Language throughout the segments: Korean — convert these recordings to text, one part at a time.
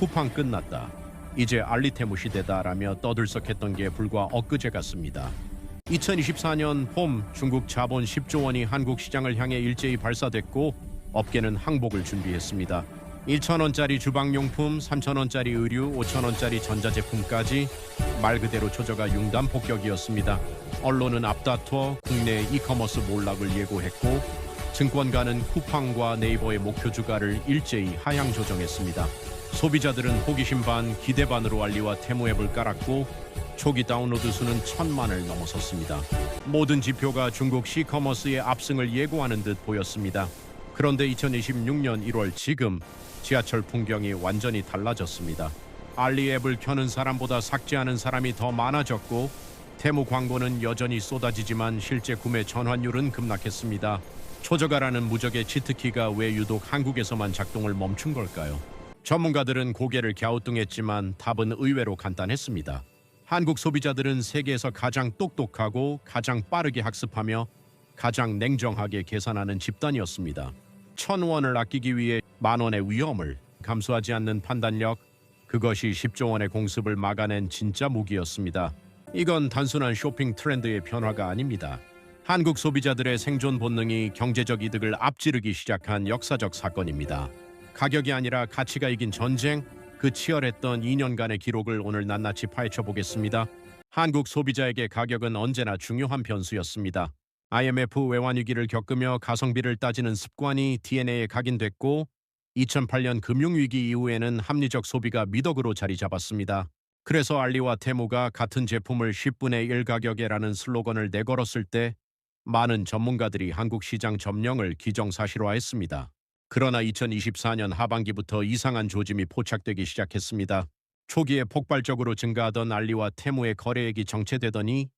쿠팡 끝났다. 이제 알리테무 시대다라며 떠들썩했던 게 불과 엊그제 같습니다. 2024년 봄 중국 자본 10조 원이 한국 시장을 향해 일제히 발사됐고 업계는 항복을 준비했습니다. 1,000원짜리 주방용품, 3,000원짜리 의류, 5,000원짜리 전자제품까지 말 그대로 초저가 융단폭격이었습니다. 언론은 앞다퉈 국내 이커머스 몰락을 예고했고 증권가는 쿠팡과 네이버의 목표 주가를 일제히 하향 조정했습니다. 소비자들은 호기심 반 기대 반으로 알리와 테무 앱을 깔았고 초기 다운로드 수는 1,000만을 넘어섰습니다. 모든 지표가 중국 시커머스의 압승을 예고하는 듯 보였습니다. 그런데 2026년 1월 지금 지하철 풍경이 완전히 달라졌습니다. 알리 앱을 켜는 사람보다 삭제하는 사람이 더 많아졌고 테무 광고는 여전히 쏟아지지만 실제 구매 전환율은 급락했습니다. 초저가라는 무적의 치트키가 왜 유독 한국에서만 작동을 멈춘 걸까요? 전문가들은 고개를 갸우뚱했지만 답은 의외로 간단했습니다. 한국 소비자들은 세계에서 가장 똑똑하고 가장 빠르게 학습하며 가장 냉정하게 계산하는 집단이었습니다. 1,000원을 아끼기 위해 10,000원의 위험을 감수하지 않는 판단력, 그것이 10조 원의 공습을 막아낸 진짜 무기였습니다. 이건 단순한 쇼핑 트렌드의 변화가 아닙니다. 한국 소비자들의 생존 본능이 경제적 이득을 앞지르기 시작한 역사적 사건입니다. 가격이 아니라 가치가 이긴 전쟁, 그 치열했던 2년간의 기록을 오늘 낱낱이 파헤쳐 보겠습니다. 한국 소비자에게 가격은 언제나 중요한 변수였습니다. IMF 외환위기를 겪으며 가성비를 따지는 습관이 DNA에 각인됐고 2008년 금융위기 이후에는 합리적 소비가 미덕으로 자리 잡았습니다. 그래서 알리와 테무가 같은 제품을 10분의 1 가격에라는 슬로건을 내걸었을 때 많은 전문가들이 한국 시장 점령을 기정사실화했습니다. 그러나 2024년 하반기부터 이상한 조짐이 포착되기 시작했습니다. 초기에 폭발적으로 증가하던 알리와 테무의 거래액이 정체되더니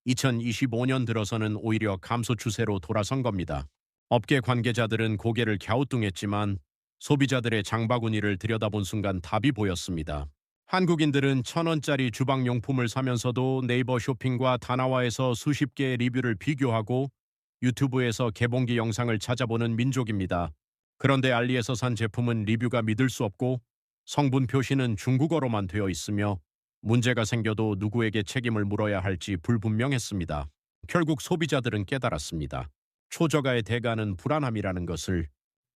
2025년 들어서는 오히려 감소 추세로 돌아선 겁니다. 업계 관계자들은 고개를 갸우뚱했지만 소비자들의 장바구니를 들여다본 순간 답이 보였습니다. 한국인들은 1,000원짜리 주방용품을 사면서도 네이버 쇼핑과 다나와에서 수십 개의 리뷰를 비교하고 유튜브에서 개봉기 영상을 찾아보는 민족입니다. 그런데 알리에서 산 제품은 리뷰가 믿을 수 없고 성분 표시는 중국어로만 되어 있으며 문제가 생겨도 누구에게 책임을 물어야 할지 불분명했습니다. 결국 소비자들은 깨달았습니다. 초저가의 대가는 불안함이라는 것을.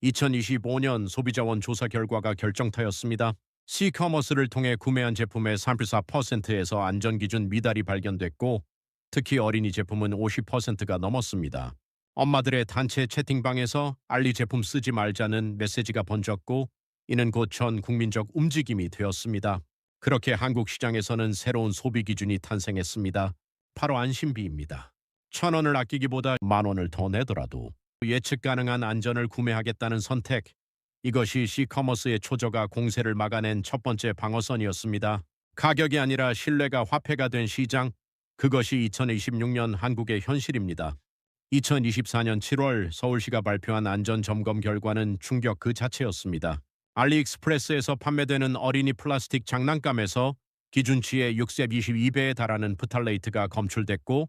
2025년 소비자원 조사 결과가 결정타였습니다. 시커머스를 통해 구매한 제품의 34%에서 안전기준 미달이 발견됐고 특히 어린이 제품은 50%가 넘었습니다. 엄마들의 단체 채팅방에서 알리 제품 쓰지 말자는 메시지가 번졌고 이는 곧 전 국민적 움직임이 되었습니다. 그렇게 한국 시장에서는 새로운 소비 기준이 탄생했습니다. 바로 안심비입니다. 1,000원을 아끼기보다 10,000원을 더 내더라도 예측 가능한 안전을 구매하겠다는 선택. 이것이 시커머스의 초저가 공세를 막아낸 첫 번째 방어선이었습니다. 가격이 아니라 신뢰가 화폐가 된 시장. 그것이 2026년 한국의 현실입니다. 2024년 7월 서울시가 발표한 안전점검 결과는 충격 그 자체였습니다. 알리익스프레스에서 판매되는 어린이 플라스틱 장난감에서 기준치의 622배에 달하는 프탈레이트가 검출됐고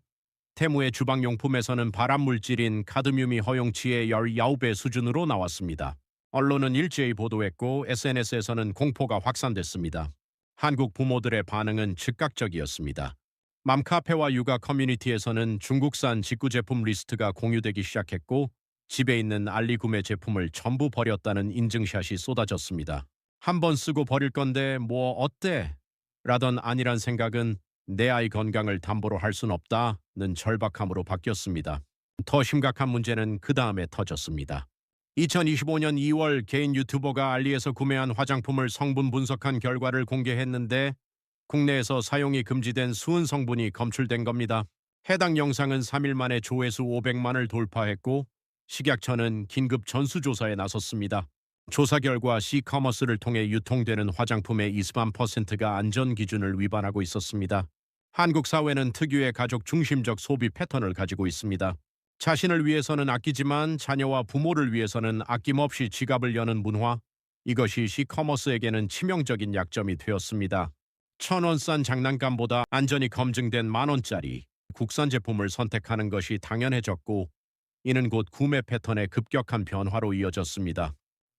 테무의 주방용품에서는 발암물질인 카드뮴이 허용치의 19배 수준으로 나왔습니다. 언론은 일제히 보도했고 SNS에서는 공포가 확산됐습니다. 한국 부모들의 반응은 즉각적이었습니다. 맘카페와 육아 커뮤니티에서는 중국산 직구 제품 리스트가 공유되기 시작했고 집에 있는 알리 구매 제품을 전부 버렸다는 인증샷이 쏟아졌습니다. 한 번 쓰고 버릴 건데 뭐 어때? 라던 안일한 생각은 내 아이 건강을 담보로 할 순 없다는 절박함으로 바뀌었습니다. 더 심각한 문제는 그 다음에 터졌습니다. 2025년 2월 개인 유튜버가 알리에서 구매한 화장품을 성분 분석한 결과를 공개했는데 국내에서 사용이 금지된 수은 성분이 검출된 겁니다. 해당 영상은 3일 만에 조회수 500만을 돌파했고 식약처는 긴급 전수조사에 나섰습니다. 조사 결과 시커머스를 통해 유통되는 화장품의 23%가 안전 기준을 위반하고 있었습니다. 한국 사회는 특유의 가족 중심적 소비 패턴을 가지고 있습니다. 자신을 위해서는 아끼지만 자녀와 부모를 위해서는 아낌없이 지갑을 여는 문화. 이것이 시커머스에게는 치명적인 약점이 되었습니다. 1,000원 싼 장난감보다 안전이 검증된 10,000원짜리 국산 제품을 선택하는 것이 당연해졌고 이는 곧 구매 패턴의 급격한 변화로 이어졌습니다.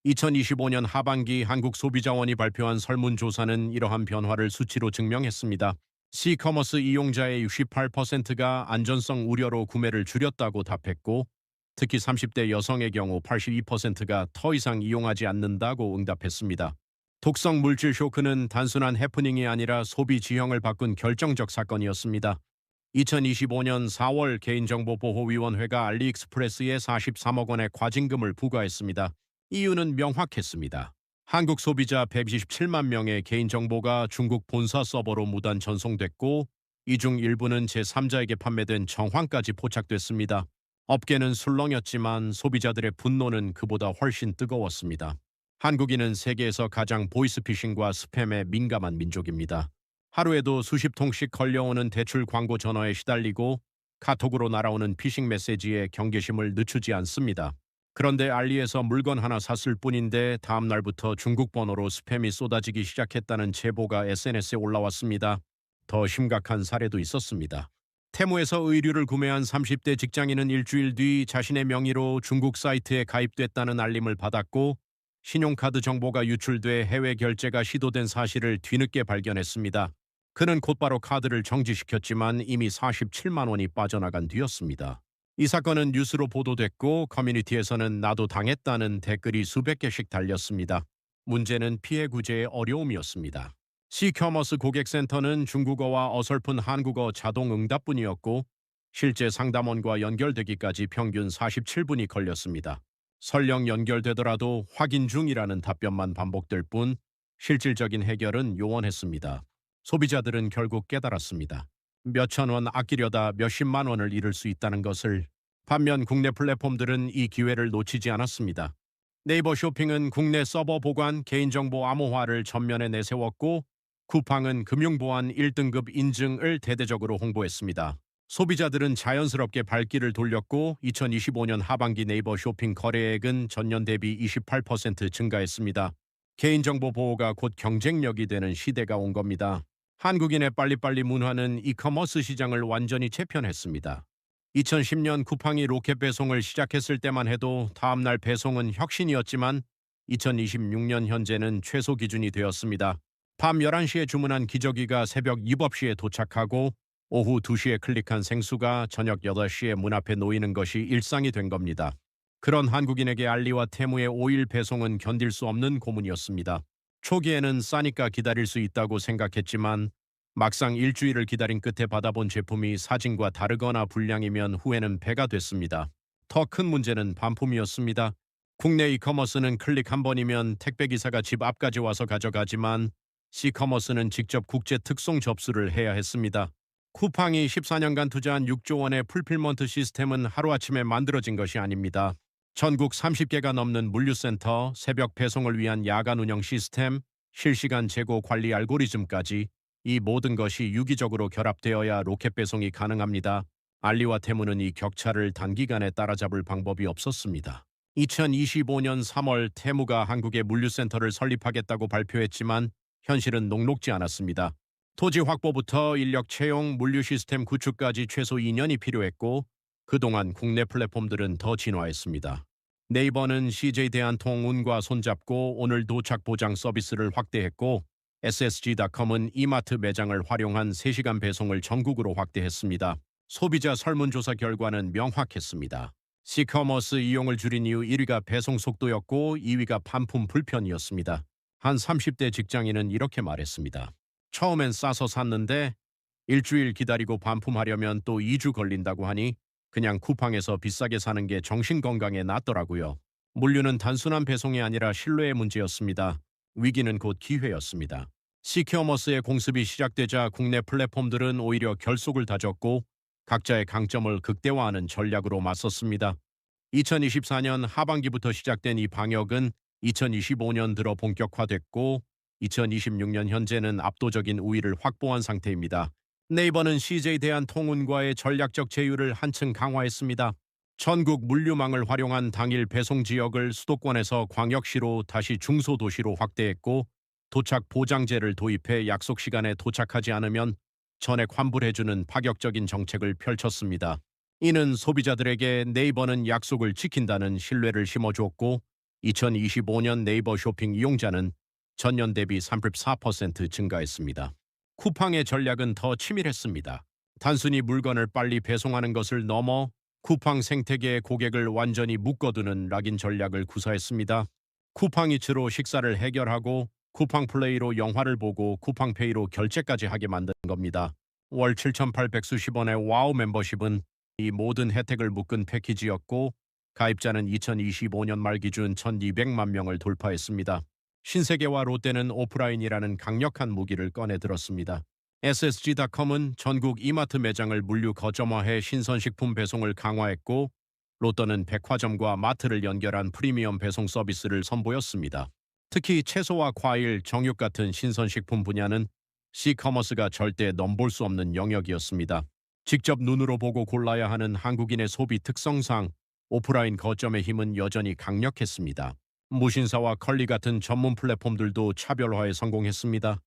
2025년 하반기 한국소비자원이 발표한 설문조사는 이러한 변화를 수치로 증명했습니다. C커머스 이용자의 68%가 안전성 우려로 구매를 줄였다고 답했고, 특히 30대 여성의 경우 82%가 더 이상 이용하지 않는다고 응답했습니다. 독성 물질 쇼크는 단순한 해프닝이 아니라 소비 지형을 바꾼 결정적 사건이었습니다. 2025년 4월 개인정보보호위원회가 알리익스프레스에 43억 원의 과징금을 부과했습니다. 이유는 명확했습니다. 한국 소비자 127만 명의 개인정보가 중국 본사 서버로 무단 전송됐고, 이 중 일부는 제3자에게 판매된 정황까지 포착됐습니다. 업계는 술렁였지만 소비자들의 분노는 그보다 훨씬 뜨거웠습니다. 한국인은 세계에서 가장 보이스피싱과 스팸에 민감한 민족입니다. 하루에도 수십 통씩 걸려오는 대출 광고 전화에 시달리고 카톡으로 날아오는 피싱 메시지에 경계심을 늦추지 않습니다. 그런데 알리에서 물건 하나 샀을 뿐인데 다음 날부터 중국 번호로 스팸이 쏟아지기 시작했다는 제보가 SNS에 올라왔습니다. 더 심각한 사례도 있었습니다. 테무에서 의류를 구매한 30대 직장인은 일주일 뒤 자신의 명의로 중국 사이트에 가입됐다는 알림을 받았고, 신용카드 정보가 유출돼 해외 결제가 시도된 사실을 뒤늦게 발견했습니다. 그는 곧바로 카드를 정지시켰지만 이미 47만 원이 빠져나간 뒤였습니다. 이 사건은 뉴스로 보도됐고 커뮤니티에서는 나도 당했다는 댓글이 수백 개씩 달렸습니다. 문제는 피해 구제의 어려움이었습니다. C커머스 고객센터는 중국어와 어설픈 한국어 자동 응답뿐이었고, 실제 상담원과 연결되기까지 평균 47분이 걸렸습니다. 설령 연결되더라도 확인 중이라는 답변만 반복될 뿐 실질적인 해결은 요원했습니다. 소비자들은 결국 깨달았습니다. 몇천 원 아끼려다 몇십만 원을 잃을 수 있다는 것을. 반면 국내 플랫폼들은 이 기회를 놓치지 않았습니다. 네이버 쇼핑은 국내 서버 보관, 개인정보 암호화를 전면에 내세웠고, 쿠팡은 금융보안 1등급 인증을 대대적으로 홍보했습니다. 소비자들은 자연스럽게 발길을 돌렸고 2025년 하반기 네이버 쇼핑 거래액은 전년 대비 28% 증가했습니다. 개인정보 보호가 곧 경쟁력이 되는 시대가 온 겁니다. 한국인의 빨리빨리 문화는 이커머스 시장을 완전히 재편했습니다. 2010년 쿠팡이 로켓 배송을 시작했을 때만 해도 다음날 배송은 혁신이었지만 2026년 현재는 최소 기준이 되었습니다. 밤 11시에 주문한 기저귀가 새벽 7시에 도착하고 오후 2시에 클릭한 생수가 저녁 8시에 문 앞에 놓이는 것이 일상이 된 겁니다. 그런 한국인에게 알리와 테무의 5일 배송은 견딜 수 없는 고문이었습니다. 초기에는 싸니까 기다릴 수 있다고 생각했지만 막상 일주일을 기다린 끝에 받아본 제품이 사진과 다르거나 불량이면 후에는 배가 됐습니다. 더 큰 문제는 반품이었습니다. 국내 이커머스는 클릭 한 번이면 택배기사가 집 앞까지 와서 가져가지만 C커머스는 직접 국제 특송 접수를 해야 했습니다. 쿠팡이 14년간 투자한 6조 원의 풀필먼트 시스템은 하루아침에 만들어진 것이 아닙니다. 전국 30개가 넘는 물류센터, 새벽 배송을 위한 야간 운영 시스템, 실시간 재고 관리 알고리즘까지 이 모든 것이 유기적으로 결합되어야 로켓 배송이 가능합니다. 알리와 테무는 이 격차를 단기간에 따라잡을 방법이 없었습니다. 2025년 3월 테무가 한국에 물류센터를 설립하겠다고 발표했지만 현실은 녹록지 않았습니다. 토지 확보부터 인력 채용, 물류 시스템 구축까지 최소 2년이 필요했고 그동안 국내 플랫폼들은 더 진화했습니다. 네이버는 CJ 대한통운과 손잡고 오늘 도착 보장 서비스를 확대했고 SSG.com은 이마트 매장을 활용한 3시간 배송을 전국으로 확대했습니다. 소비자 설문조사 결과는 명확했습니다. C커머스 이용을 줄인 이후 1위가 배송 속도였고 2위가 반품 불편이었습니다. 한 30대 직장인은 이렇게 말했습니다. 처음엔 싸서 샀는데 일주일 기다리고 반품하려면 또 2주 걸린다고 하니 그냥 쿠팡에서 비싸게 사는 게 정신건강에 낫더라고요. 물류는 단순한 배송이 아니라 신뢰의 문제였습니다. 위기는 곧 기회였습니다. C커머스의 공습이 시작되자 국내 플랫폼들은 오히려 결속을 다졌고 각자의 강점을 극대화하는 전략으로 맞섰습니다. 2024년 하반기부터 시작된 이 방역은 2025년 들어 본격화됐고 2026년 현재는 압도적인 우위를 확보한 상태입니다. 네이버는 CJ 대한통운과의 전략적 제휴를 한층 강화했습니다. 전국 물류망을 활용한 당일 배송 지역을 수도권에서 광역시로 다시 중소도시로 확대했고 도착 보장제를 도입해 약속 시간에 도착하지 않으면 전액 환불해주는 파격적인 정책을 펼쳤습니다. 이는 소비자들에게 네이버는 약속을 지킨다는 신뢰를 심어주었고 2025년 네이버 쇼핑 이용자는 전년 대비 34% 증가했습니다. 쿠팡의 전략은 더 치밀했습니다. 단순히 물건을 빨리 배송하는 것을 넘어 쿠팡 생태계의 고객을 완전히 묶어두는 락인 전략을 구사했습니다. 쿠팡이츠로 식사를 해결하고 쿠팡 플레이로 영화를 보고 쿠팡페이로 결제까지 하게 만든 겁니다. 월 7,800수십 원의 와우 멤버십은 이 모든 혜택을 묶은 패키지였고 가입자는 2025년 말 기준 1,200만 명을 돌파했습니다. 신세계와 롯데는 오프라인이라는 강력한 무기를 꺼내 들었습니다. SSG닷컴은 전국 이마트 매장을 물류 거점화해 신선식품 배송을 강화했고 롯데는 백화점과 마트를 연결한 프리미엄 배송 서비스를 선보였습니다. 특히 채소와 과일, 정육 같은 신선식품 분야는 C커머스가 절대 넘볼 수 없는 영역이었습니다. 직접 눈으로 보고 골라야 하는 한국인의 소비 특성상 오프라인 거점의 힘은 여전히 강력했습니다. 무신사와 컬리 같은 전문 플랫폼들도 차별화에 성공했습니다.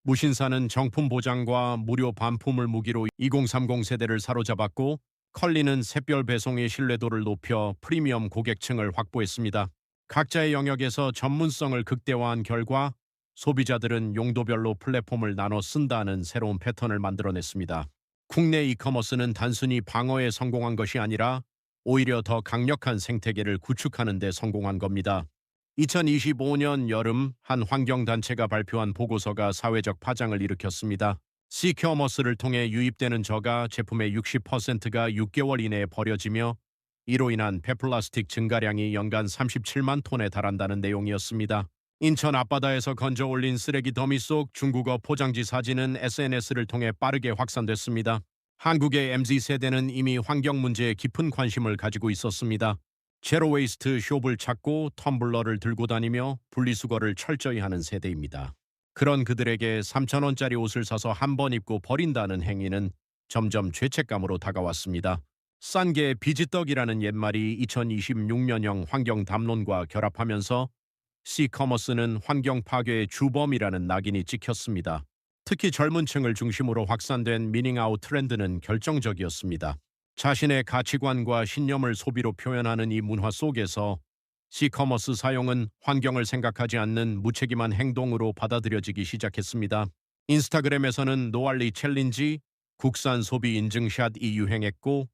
무신사는 정품 보장과 무료 반품을 무기로 2030 세대를 사로잡았고 컬리는 샛별 배송의 신뢰도를 높여 프리미엄 고객층을 확보했습니다. 각자의 영역에서 전문성을 극대화한 결과 소비자들은 용도별로 플랫폼을 나눠 쓴다는 새로운 패턴을 만들어냈습니다. 국내 이커머스는 단순히 방어에 성공한 것이 아니라 오히려 더 강력한 생태계를 구축하는 데 성공한 겁니다. 2025년 여름 한 환경단체가 발표한 보고서가 사회적 파장을 일으켰습니다. C커머스를 통해 유입되는 저가 제품의 60%가 6개월 이내에 버려지며 이로 인한 폐플라스틱 증가량이 연간 37만 톤에 달한다는 내용이었습니다. 인천 앞바다에서 건져 올린 쓰레기 더미 속 중국어 포장지 사진은 SNS를 통해 빠르게 확산됐습니다. 한국의 MZ세대는 이미 환경 문제에 깊은 관심을 가지고 있었습니다. 제로웨이스트 숍을 찾고 텀블러를 들고 다니며 분리수거를 철저히 하는 세대입니다. 그런 그들에게 3,000원짜리 옷을 사서 한 번 입고 버린다는 행위는 점점 죄책감으로 다가왔습니다. 싼 게 비지떡이라는 옛말이 2026년형 환경 담론과 결합하면서 C커머스는 환경 파괴의 주범이라는 낙인이 찍혔습니다. 특히 젊은 층을 중심으로 확산된 미닝아웃 트렌드는 결정적이었습니다. 자신의 가치관과 신념을 소비로 표현하는 이 문화 속에서 C커머스 사용은 환경을 생각하지 않는 무책임한 행동으로 받아들여지기 시작했습니다. 인스타그램에서는 노알리 챌린지, 국산 소비 인증샷이 유행했고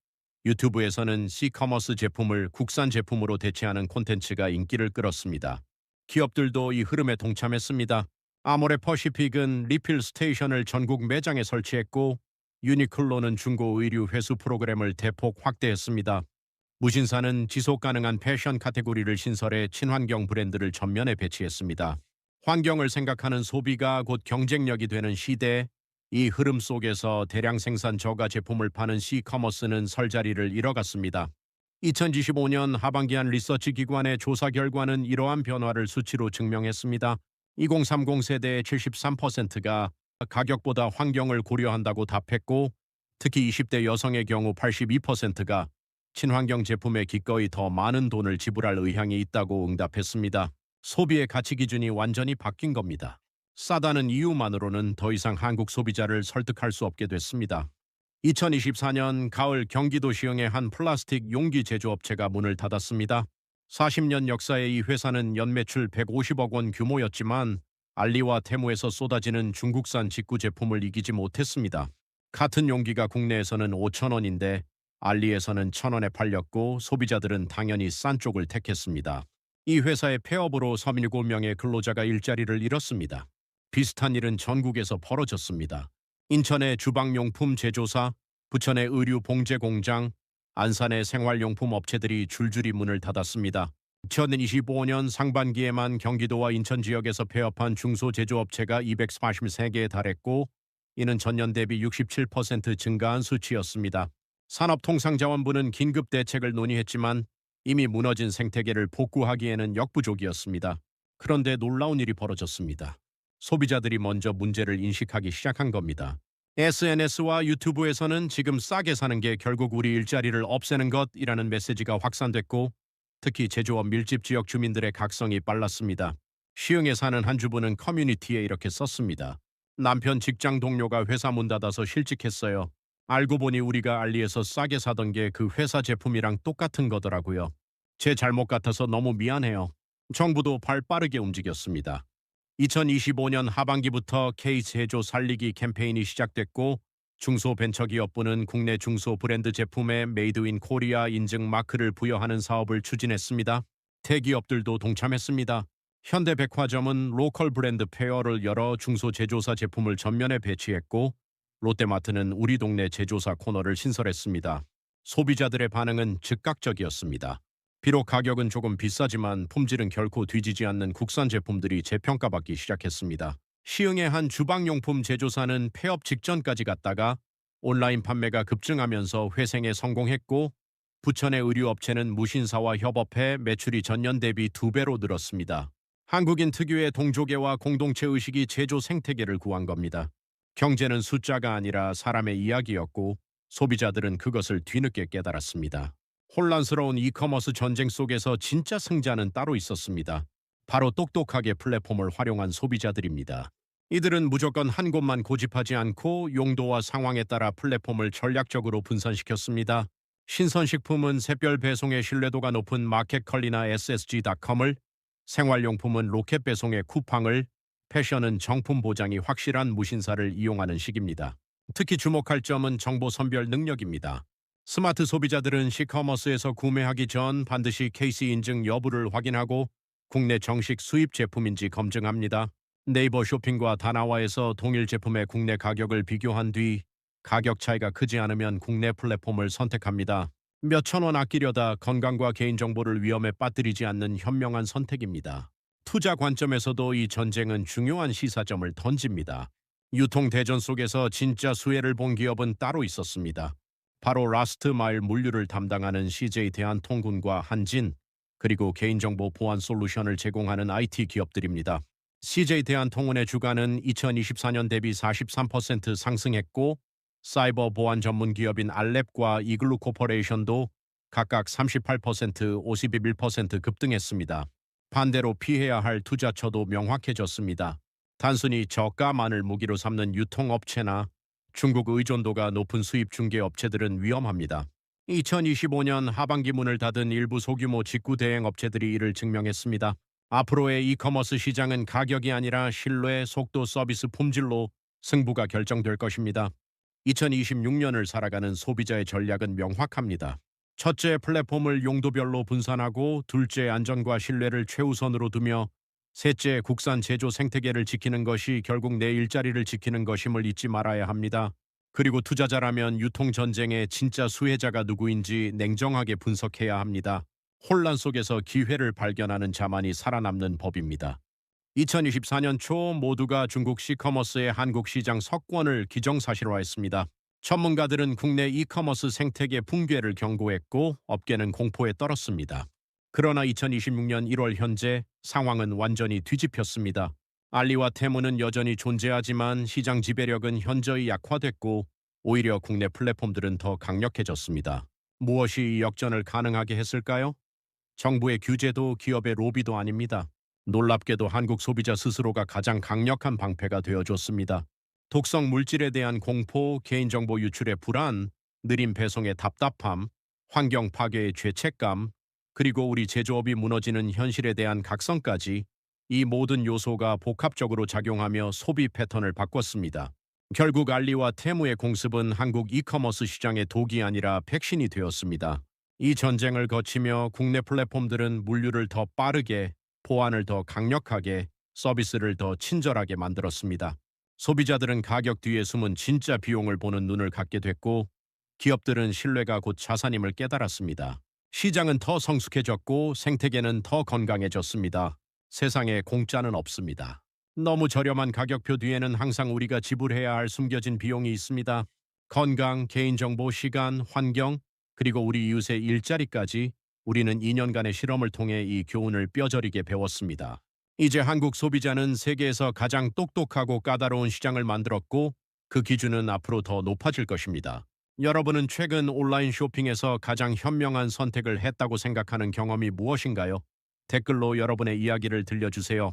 유튜브에서는 C커머스 제품을 국산 제품으로 대체하는 콘텐츠가 인기를 끌었습니다. 기업들도 이 흐름에 동참했습니다. 아모레 퍼시픽은 리필 스테이션을 전국 매장에 설치했고 유니클로는 중고 의류 회수 프로그램을 대폭 확대했습니다. 무신사는 지속가능한 패션 카테고리를 신설해 친환경 브랜드를 전면에 배치했습니다. 환경을 생각하는 소비가 곧 경쟁력이 되는 시대, 이 흐름 속에서 대량 생산 저가 제품을 파는 C커머스는 설 자리를 잃어갔습니다. 2025년 하반기 한 리서치 기관의 조사 결과는 이러한 변화를 수치로 증명했습니다. 2030 세대의 73%가 가격보다 환경을 고려한다고 답했고 특히 20대 여성의 경우 82%가 친환경 제품에 기꺼이 더 많은 돈을 지불할 의향이 있다고 응답했습니다. 소비의 가치 기준이 완전히 바뀐 겁니다. 싸다는 이유만으로는 더 이상 한국 소비자를 설득할 수 없게 됐습니다. 2024년 가을 경기도 시흥의 한 플라스틱 용기 제조업체가 문을 닫았습니다. 40년 역사의 이 회사는 연매출 150억 원 규모였지만 알리와 테무에서 쏟아지는 중국산 직구 제품을 이기지 못했습니다. 같은 용기가 국내에서는 5,000원인데 알리에서는 1,000원에 팔렸고 소비자들은 당연히 싼 쪽을 택했습니다. 이 회사의 폐업으로 37명의 근로자가 일자리를 잃었습니다. 비슷한 일은 전국에서 벌어졌습니다. 인천의 주방용품 제조사, 부천의 의류 봉제 공장, 안산의 생활용품 업체들이 줄줄이 문을 닫았습니다. 2025년 상반기에만 경기도와 인천 지역에서 폐업한 중소제조업체가 243개에 달했고 이는 전년 대비 67% 증가한 수치였습니다. 산업통상자원부는 긴급 대책을 논의했지만 이미 무너진 생태계를 복구하기에는 역부족이었습니다. 그런데 놀라운 일이 벌어졌습니다. 소비자들이 먼저 문제를 인식하기 시작한 겁니다. SNS와 유튜브에서는 지금 싸게 사는 게 결국 우리 일자리를 없애는 것이라는 메시지가 확산됐고 특히 제조업 밀집 지역 주민들의 각성이 빨랐습니다. 시흥에 사는 한 주부는 커뮤니티에 이렇게 썼습니다. 남편 직장 동료가 회사 문 닫아서 실직했어요. 알고 보니 우리가 알리에서 싸게 사던 게 그 회사 제품이랑 똑같은 거더라고요. 제 잘못 같아서 너무 미안해요. 정부도 발 빠르게 움직였습니다. 2025년 하반기부터 K 제조 살리기 캠페인이 시작됐고 중소벤처기업부는 국내 중소 브랜드 제품에 메이드 인 코리아 인증 마크를 부여하는 사업을 추진했습니다. 대기업들도 동참했습니다. 현대백화점은 로컬 브랜드 페어를 열어 중소제조사 제품을 전면에 배치했고 롯데마트는 우리 동네 제조사 코너를 신설했습니다. 소비자들의 반응은 즉각적이었습니다. 비록 가격은 조금 비싸지만 품질은 결코 뒤지지 않는 국산 제품들이 재평가받기 시작했습니다. 시흥의 한 주방용품 제조사는 폐업 직전까지 갔다가 온라인 판매가 급증하면서 회생에 성공했고 부천의 의류업체는 무신사와 협업해 매출이 전년 대비 2배로 늘었습니다. 한국인 특유의 동족애와 공동체 의식이 제조 생태계를 구한 겁니다. 경제는 숫자가 아니라 사람의 이야기였고 소비자들은 그것을 뒤늦게 깨달았습니다. 혼란스러운 이커머스 전쟁 속에서 진짜 승자는 따로 있었습니다. 바로 똑똑하게 플랫폼을 활용한 소비자들입니다. 이들은 무조건 한 곳만 고집하지 않고 용도와 상황에 따라 플랫폼을 전략적으로 분산시켰습니다. 신선식품은 샛별 배송의 신뢰도가 높은 마켓컬리나 SSG.com을, 생활용품은 로켓 배송의 쿠팡을, 패션은 정품 보장이 확실한 무신사를 이용하는 식입니다. 특히 주목할 점은 정보 선별 능력입니다. 스마트 소비자들은 시커머스에서 구매하기 전 반드시 KC 인증 여부를 확인하고 국내 정식 수입 제품인지 검증합니다. 네이버 쇼핑과 다나와에서 동일 제품의 국내 가격을 비교한 뒤 가격 차이가 크지 않으면 국내 플랫폼을 선택합니다. 몇천 원 아끼려다 건강과 개인정보를 위험에 빠뜨리지 않는 현명한 선택입니다. 투자 관점에서도 이 전쟁은 중요한 시사점을 던집니다. 유통대전 속에서 진짜 수혜를 본 기업은 따로 있었습니다. 바로 라스트 마일 물류를 담당하는 CJ 대한통운과 한진, 그리고 개인정보 보안 솔루션을 제공하는 IT 기업들입니다. CJ 대한통운의 주가는 2024년 대비 43% 상승했고 사이버 보안 전문 기업인 알랩과 이글루 코퍼레이션도 각각 38%, 51% 급등했습니다. 반대로 피해야 할 투자처도 명확해졌습니다. 단순히 저가만을 무기로 삼는 유통업체나 중국 의존도가 높은 수입 중개업체들은 위험합니다. 2025년 하반기 문을 닫은 일부 소규모 직구 대행 업체들이 이를 증명했습니다. 앞으로의 이커머스 시장은 가격이 아니라 신뢰, 속도, 서비스, 품질로 승부가 결정될 것입니다. 2026년을 살아가는 소비자의 전략은 명확합니다. 첫째, 플랫폼을 용도별로 분산하고 둘째, 안전과 신뢰를 최우선으로 두며 셋째, 국산 제조 생태계를 지키는 것이 결국 내 일자리를 지키는 것임을 잊지 말아야 합니다. 그리고 투자자라면 유통전쟁의 진짜 수혜자가 누구인지 냉정하게 분석해야 합니다. 혼란 속에서 기회를 발견하는 자만이 살아남는 법입니다. 2024년 초 모두가 중국 시커머스의 한국 시장 석권을 기정사실화했습니다. 전문가들은 국내 이커머스 생태계 붕괴를 경고했고 업계는 공포에 떨었습니다. 그러나 2026년 1월 현재 상황은 완전히 뒤집혔습니다. 알리와 테무는 여전히 존재하지만 시장 지배력은 현저히 약화됐고 오히려 국내 플랫폼들은 더 강력해졌습니다. 무엇이 이 역전을 가능하게 했을까요? 정부의 규제도 기업의 로비도 아닙니다. 놀랍게도 한국 소비자 스스로가 가장 강력한 방패가 되어줬습니다. 독성 물질에 대한 공포, 개인정보 유출의 불안, 느린 배송의 답답함, 환경 파괴의 죄책감, 그리고 우리 제조업이 무너지는 현실에 대한 각성까지 이 모든 요소가 복합적으로 작용하며 소비 패턴을 바꿨습니다. 결국 알리와 테무의 공습은 한국 이커머스 시장의 독이 아니라 백신이 되었습니다. 이 전쟁을 거치며 국내 플랫폼들은 물류를 더 빠르게, 보안을 더 강력하게, 서비스를 더 친절하게 만들었습니다. 소비자들은 가격 뒤에 숨은 진짜 비용을 보는 눈을 갖게 됐고 기업들은 신뢰가 곧 자산임을 깨달았습니다. 시장은 더 성숙해졌고 생태계는 더 건강해졌습니다. 세상에 공짜는 없습니다. 너무 저렴한 가격표 뒤에는 항상 우리가 지불해야 할 숨겨진 비용이 있습니다. 건강, 개인정보, 시간, 환경, 그리고 우리 이웃의 일자리까지 우리는 2년간의 실험을 통해 이 교훈을 뼈저리게 배웠습니다. 이제 한국 소비자는 세계에서 가장 똑똑하고 까다로운 시장을 만들었고 그 기준은 앞으로 더 높아질 것입니다. 여러분은 최근 온라인 쇼핑에서 가장 현명한 선택을 했다고 생각하는 경험이 무엇인가요? 댓글로 여러분의 이야기를 들려주세요.